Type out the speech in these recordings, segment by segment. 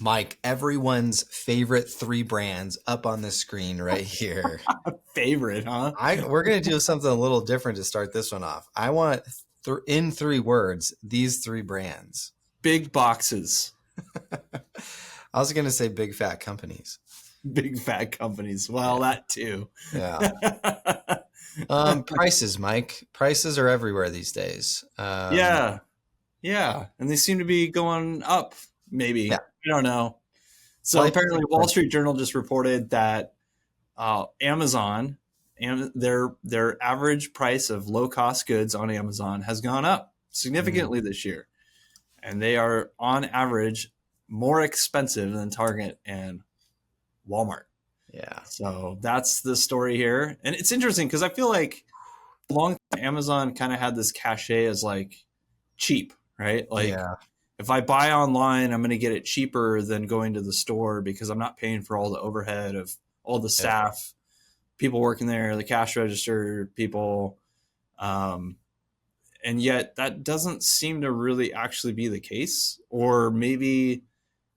Mike, everyone's favorite three brands up on the screen right here. Favorite, huh? We're going to do something a little different to start this one off. I want in 3 words, these 3 brands. Big boxes. I was going to say big fat companies. Big fat companies. Well, that too. Yeah. Prices, Mike. Prices are everywhere these days. Yeah. Yeah. And they seem to be going up, maybe. Yeah. I don't know. So apparently Wall Street Journal just reported that Amazon and their average price of low cost goods on Amazon has gone up significantly this year. And they are on average more expensive than Target and Walmart. Yeah. So that's the story here. And it's interesting because I feel like long time Amazon kind of had this cachet as like cheap, right? Like if I buy online, I'm going to get it cheaper than going to the store because I'm not paying for all the overhead of all the staff, people working there, the cash register people. And yet that doesn't seem to really actually be the case. Or maybe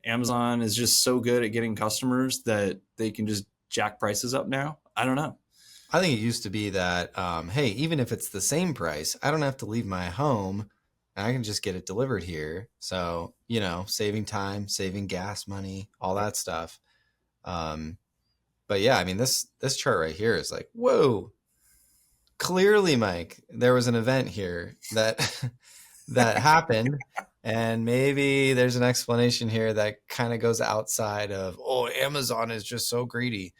Amazon is just so good at getting customers that they can just jack prices up now. I don't know. I think it used to be that, hey, even if it's the same price, I don't have to leave my home and I can just get it delivered here. So, saving time, saving gas money, all that stuff. But yeah, I mean, this chart right here is like, whoa, clearly, Mike, there was an event here that that happened. And maybe there's an explanation here that kind of goes outside of, Amazon is just so greedy.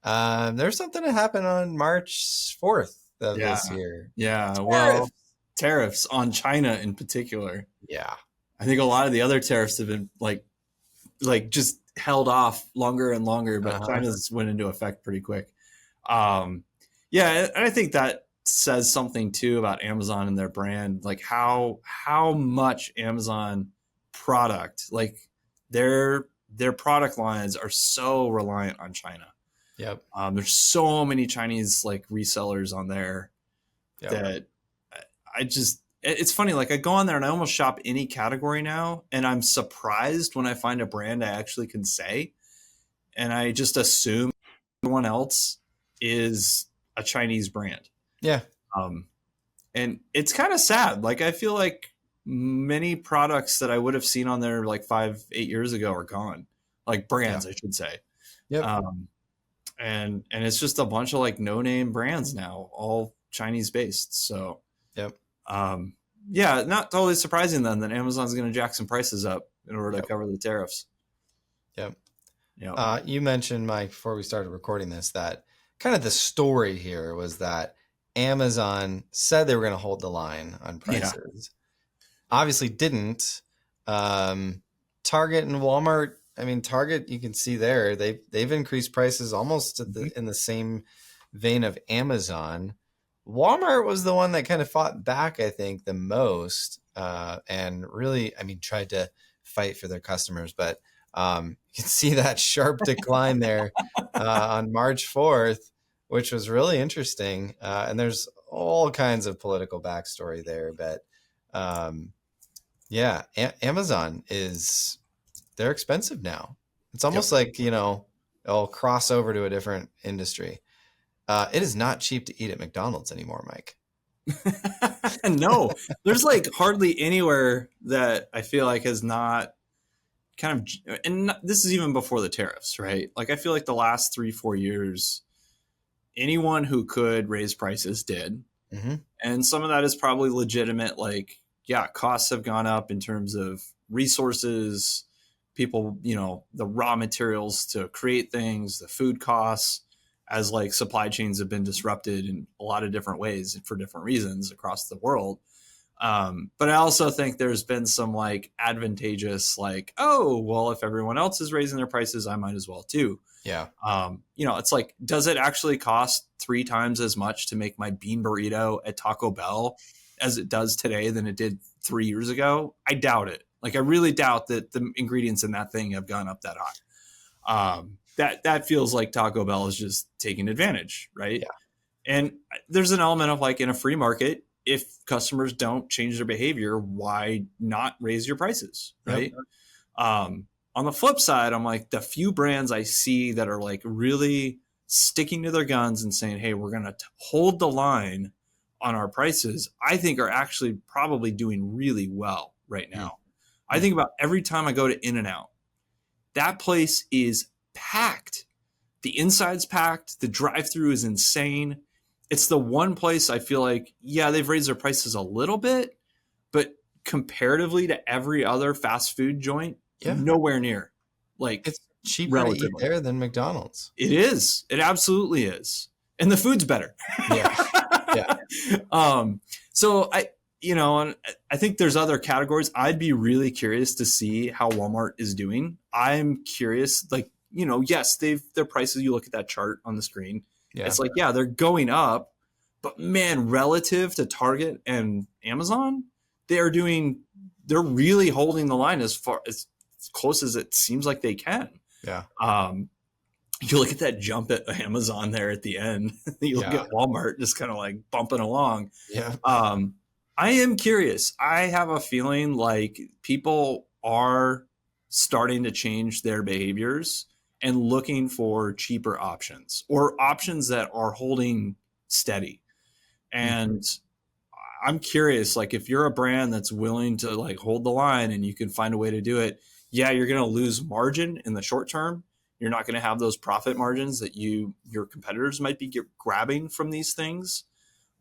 There's something that happened on March 4th of this year. Yeah. Well, tariffs on China in particular. Yeah. I think a lot of the other tariffs have been like just held off longer and longer, but China's went into effect pretty quick. And I think that says something too about Amazon and their brand, like how much Amazon product, like their product lines are so reliant on China. Yep. There's so many Chinese like resellers on there that it's funny. Like I go on there and I almost shop any category now, and I'm surprised when I find a brand I actually can say, and I just assume everyone else is a Chinese brand. Yeah. And it's kind of sad. Like I feel like many products that I would have seen on there like 5-8 years ago are gone. Like brands, I should say. Yep. And it's just a bunch of like no name brands now, all Chinese based. So not totally surprising then that Amazon's going to jack some prices up in order to cover the tariffs. Yep. You mentioned, Mike, before we started recording this, that kind of the story here was that Amazon said they were going to hold the line on prices. Obviously didn't. Target and Walmart, I mean, Target, you can see there, they've increased prices almost in the same vein of Amazon. Walmart was the one that kind of fought back, I think, the most, and really, I mean, tried to fight for their customers. But you can see that sharp decline there on March 4th, which was really interesting. And there's all kinds of political backstory there. But Amazon they're expensive now. It's almost like, it'll cross over to a different industry. It is not cheap to eat at McDonald's anymore, Mike. No, there's like hardly anywhere that I feel like has not kind of, and this is even before the tariffs, right? Like I feel like the last 3-4 years, anyone who could raise prices did. Mm-hmm. And some of that is probably legitimate. Like, costs have gone up in terms of resources, people, the raw materials to create things, the food costs, as like supply chains have been disrupted in a lot of different ways for different reasons across the world. But I also think there's been some like advantageous, like, if everyone else is raising their prices, I might as well too. Yeah. It's like, does it actually cost 3 times as much to make my bean burrito at Taco Bell as it does today than it did 3 years ago? I doubt it. Like, I really doubt that the ingredients in that thing have gone up that high. That feels like Taco Bell is just taking advantage, right? Yeah. And there's an element of like in a free market, if customers don't change their behavior, why not raise your prices, right? Yep. On the flip side, I'm like, the few brands I see that are like really sticking to their guns and saying, hey, we're going to hold the line on our prices, I think are actually probably doing really well right now. Mm-hmm. I think about every time I go to In-N-Out, that place is packed. The inside's packed. The drive-through is insane. It's the one place I feel like, yeah, they've raised their prices a little bit, but comparatively to every other fast food joint, nowhere near. Like, it's cheaper to eat there than McDonald's. It is. It absolutely is. And the food's better. Yeah. So and I think there's other categories. I'd be really curious to see how Walmart is doing. I'm curious, like, yes, their prices, you look at that chart on the screen. Yeah. It's like, yeah, they're going up, but man, relative to Target and Amazon, they're really holding the line as close as it seems like they can. Yeah. You look at that jump at Amazon there at the end. You look at Walmart just kind of like bumping along. Yeah. I am curious. I have a feeling like people are starting to change their behaviors and looking for cheaper options or options that are holding steady. And I'm curious, like, if you're a brand that's willing to like hold the line and you can find a way to do it, yeah, you're going to lose margin in the short term. You're not going to have those profit margins that your competitors might be grabbing from these things.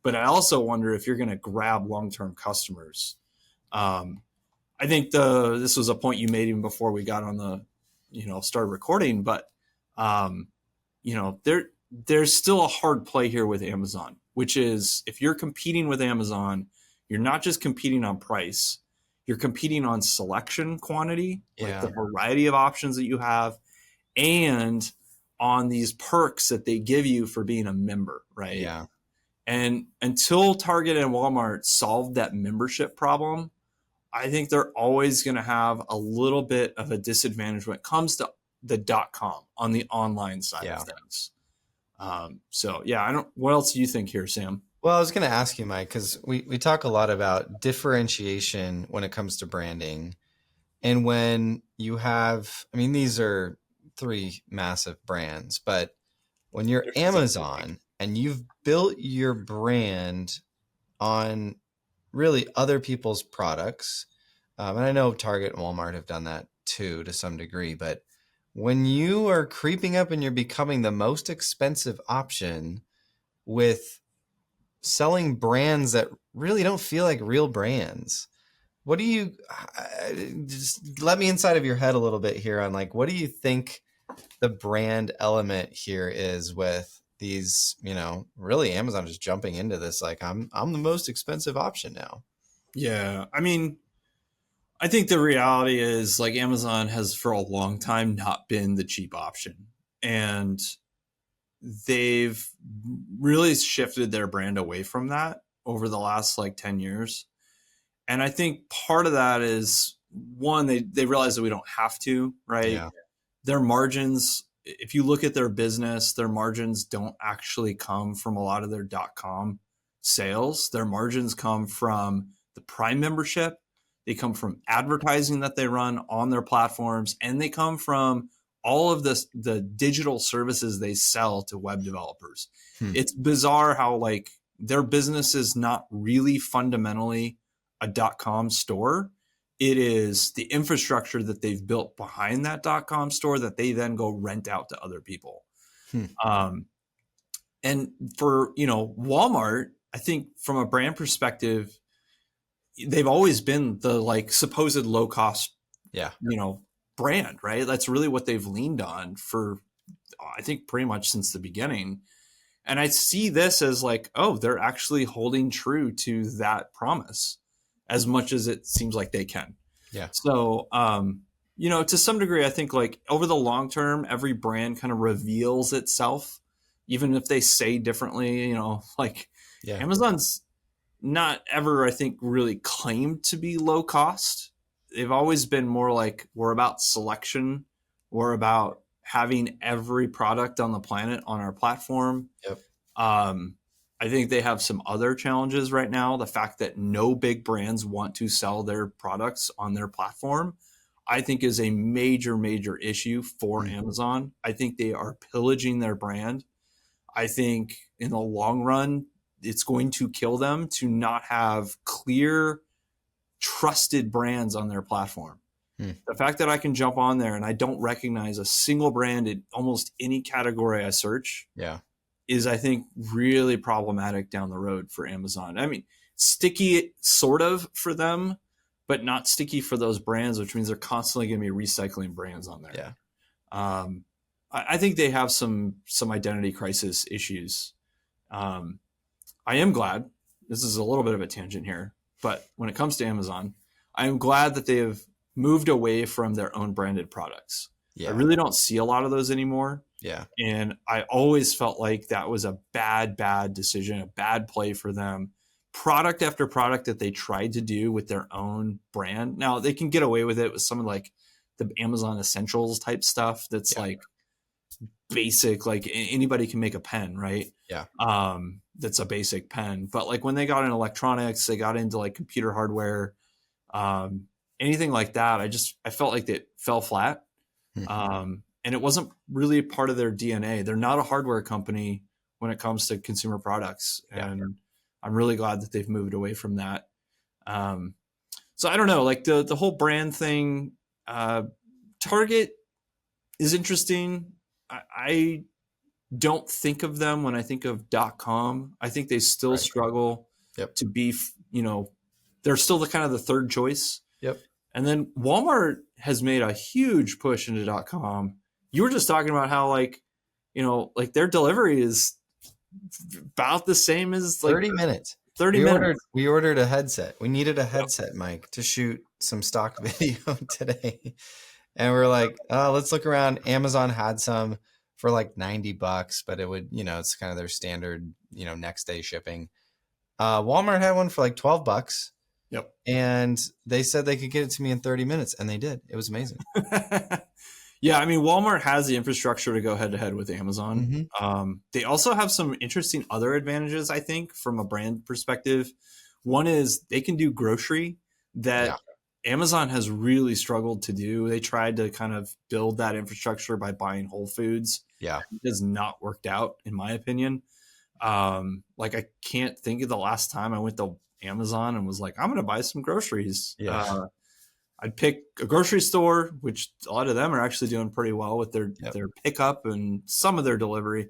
But I also wonder if you're going to grab long-term customers. I think this was a point you made even before we got on the, started recording, but there's still a hard play here with Amazon, which is if you're competing with Amazon, you're not just competing on price, you're competing on selection quantity, like the variety of options that you have, and on these perks that they give you for being a member, right? Yeah. And until Target and Walmart solve that membership problem, I think they're always going to have a little bit of a disadvantage when it comes to the .com on the online side of things. What else do you think here, Sam? Well, I was going to ask you, Mike, because we talk a lot about differentiation when it comes to branding. And when you have, these are 3 massive brands, but when you're Amazon and you've built your brand on really other people's products, and I know Target and Walmart have done that too to some degree, but when you are creeping up and you're becoming the most expensive option with selling brands that really don't feel like real brands, what do you, just let me inside of your head a little bit here on like, what do you think the brand element here is with these, really Amazon just jumping into this, like I'm the most expensive option now. Yeah. I think the reality is like Amazon has for a long time not been the cheap option, and they've really shifted their brand away from that over the last like 10 years. And I think part of that is one, they realize that we don't have to, right? Yeah. Their margins, if you look at their business, their margins don't actually come from a lot of their .com sales. Their margins come from the Prime membership. They come from advertising that they run on their platforms, and they come from all of the digital services they sell to web developers. It's bizarre how like their business is not really fundamentally a .com store. It is the infrastructure that they've built behind that .com store that they then go rent out to other people. And for, Walmart, I think from a brand perspective, they've always been the like supposed low cost, brand, right? That's really what they've leaned on for, I think, pretty much since the beginning. And I see this as like, oh, they're actually holding true to that promise as much as it seems like they can. Yeah. So, to some degree, I think like over the long term, every brand kind of reveals itself, even if they say differently, Amazon's not ever, I think, really claimed to be low cost. They've always been more like, we're about selection. We're about having every product on the planet on our platform. Yep. I think they have some other challenges right now. The fact that no big brands want to sell their products on their platform, I think is a major, major issue for Amazon. I think they are pillaging their brand. I think in the long run, it's going to kill them to not have clear, trusted brands on their platform. The fact that I can jump on there and I don't recognize a single brand in almost any category I search is, I think, really problematic down the road for Amazon. I mean, sticky sort of for them, but not sticky for those brands, which means they're constantly going to be recycling brands on there. I think they have some identity crisis issues. I am glad, this is a little bit of a tangent here, but when it comes to Amazon, I am glad that they have moved away from their own branded products. I really don't see a lot of those anymore. And I always felt like that was a bad decision, a bad play for them. Product after product that they tried to do with their own brand. Now they can get away with it with some of like the Amazon Essentials type stuff. That's like basic, like anybody can make a pen, right? That's a basic pen. But like when they got in electronics, they got into like computer hardware, anything like that, I felt like it fell flat. And it wasn't really part of their DNA. They're not a hardware company when it comes to consumer products. And I'm really glad that they've moved away from that. So I don't know, like the whole brand thing, Target is interesting. I don't think of them when I think of .com. I think they still struggle to be, they're still the kind of the third choice. And then Walmart has made a huge push into .com. You were just talking about how like their delivery is about the same as like 30 minutes. 30 minutes. We ordered a headset. We needed a headset, Mike, to shoot some stock video today. And we're like, oh, let's look around. Amazon had some for like $90, but it would, it's kind of their standard, next day shipping. Walmart had one for like $12. And they said they could get it to me in 30 minutes, and they did. It was amazing. Yeah, I mean, Walmart has the infrastructure to go head to head with Amazon. They also have some interesting other advantages, I think, from a brand perspective. One is they can do grocery that Amazon has really struggled to do. They tried to kind of build that infrastructure by buying Whole Foods. It has not worked out, in my opinion. Like I can't think of the last time I went to Amazon and was like, I'm going to buy some groceries. I'd pick a grocery store, which a lot of them are actually doing pretty well with their pickup and some of their delivery.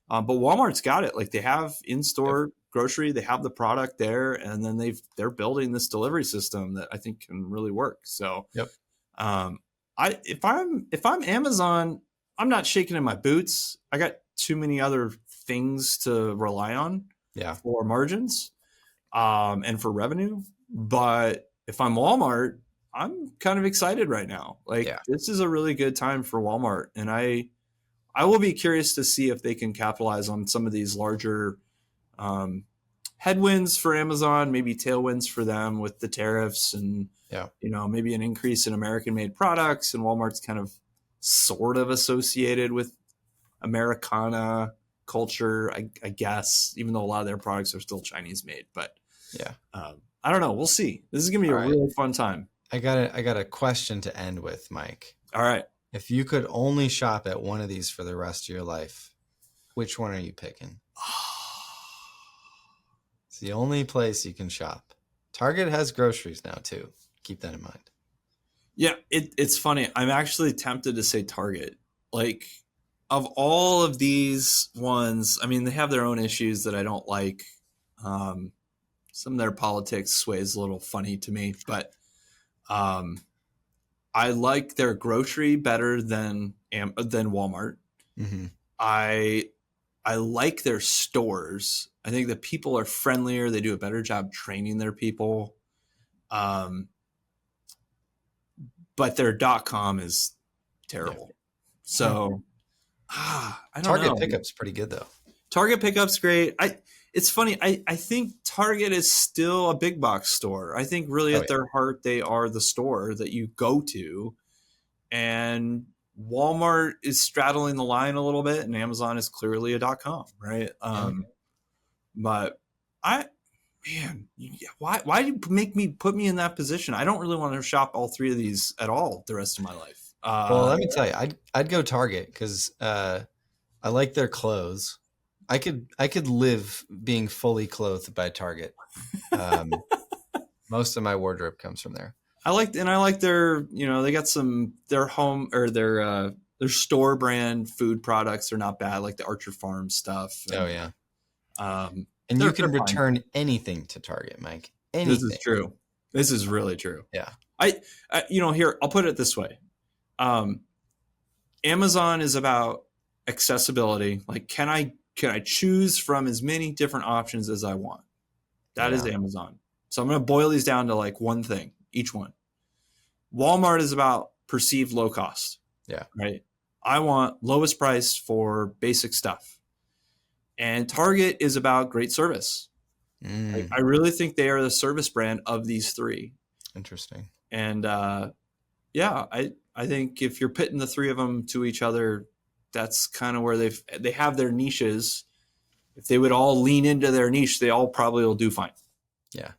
But Walmart's got it. Like they have in-store grocery, they have the product there, and then they're building this delivery system that I think can really work. So if I'm Amazon, I'm not shaking in my boots. I got too many other things to rely on for margins. And for revenue. But if I'm Walmart, I'm kind of excited right now. Like this is a really good time for Walmart. And I will be curious to see if they can capitalize on some of these larger headwinds for Amazon, maybe tailwinds for them with the tariffs and, maybe an increase in American made products. And Walmart's kind of sort of associated with Americana culture, I guess, even though a lot of their products are still Chinese made. But I don't know. We'll see. This is gonna be a really fun time. I got a question to end with, Mike. All right. If you could only shop at one of these for the rest of your life, which one are you picking? It's the only place you can shop. Target has groceries now too. Keep that in mind. Yeah, it's funny. I'm actually tempted to say Target. Like, of all of these ones, I mean, they have their own issues that I don't like. Some of their politics sways a little funny to me, but I like their grocery better than Walmart. I like their stores. I think the people are friendlier. They do a better job training their people. But their .com is terrible. So I don't know. Target pickup's pretty good though. Target pickup's great. It's funny. I think Target is still a big box store. I think really at their heart, they are the store that you go to, and Walmart is straddling the line a little bit, and Amazon is clearly a .com, right? But Man, why do you put me in that position? I don't really want to shop all three of these at all the rest of my life. Well, let me tell you, I'd go Target because I like their clothes. I could live being fully clothed by Target. Most of my wardrobe comes from there. I like their, they got their home or their store brand food products are not bad, like the Archer Farm stuff. And, oh yeah. And you can return anything to Target, Mike. Anything. This is true. This is really true. Yeah. I here, I'll put it this way. Amazon is about accessibility. Like, can I choose from as many different options as I want? That is Amazon. So I'm going to boil these down to like one thing, each one. Walmart is about perceived low cost. Yeah. Right. I want lowest price for basic stuff. And Target is about great service. I really think they are the service brand of these three. Interesting. And I think if you're pitting the three of them to each other, that's kind of where they have their niches. If they would all lean into their niche, they all probably will do fine. Yeah.